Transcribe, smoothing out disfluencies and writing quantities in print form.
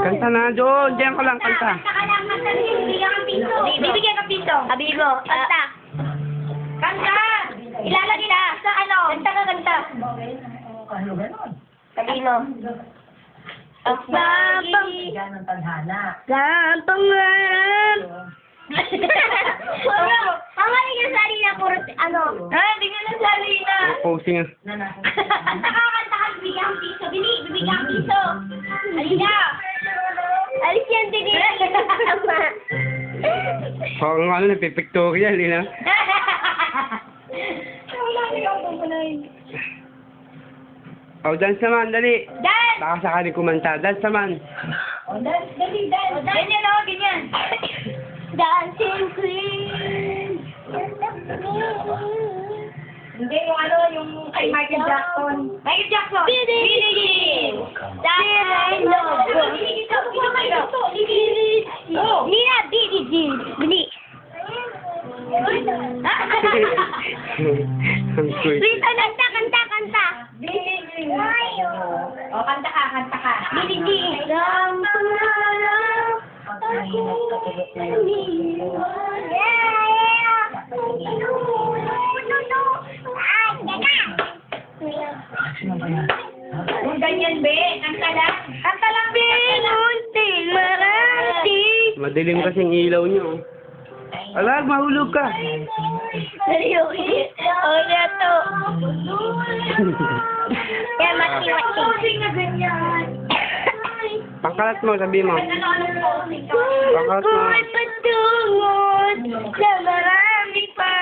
Kanta na doon. Diyan ka lang kanta. Kanta ka lang, kanta rin. Bibigyan kang piso. Bibigyan kang piso. Abigo, kanta. Kanta! Ilalagay na. Sa ano? Kanta ka, kanta. Sabihin mo. Ang pangarap. Ang galing yung salina, puro, ano? Hindi nga ng salina. Posing ah. Nakakanta ka, bibigyan kang piso. Bibigyan kang piso. Halina. Alis yan, din. Parang ano, napipictorial, eh na. Oh, dance naman, dali. Dance! Baka sakali kumanta. Dance naman. Dali, dance. Ganyan o, ganyan. Dancing Queen. Hindi, yung ano, yung kay Michael Jackson. Michael Jackson! Billie Jean! Dancing Nina, Billie Jean. Billie. Ang sweet. Rita, kanta. O, kanta ka. Billie Jean. Ang pangarap. Kung ganyan, be, kanta lang. Kanta lang, be. Munting marami. Madilim kasing ilaw niyo. Alag, mahulog ka. Seryoso. Oh, to. Kaya mati-mati. Na ganyan. Pangkalat mo, sabi mo. Ano-ano posing ka? Pangkalat mo. Kung may patungod na marami pa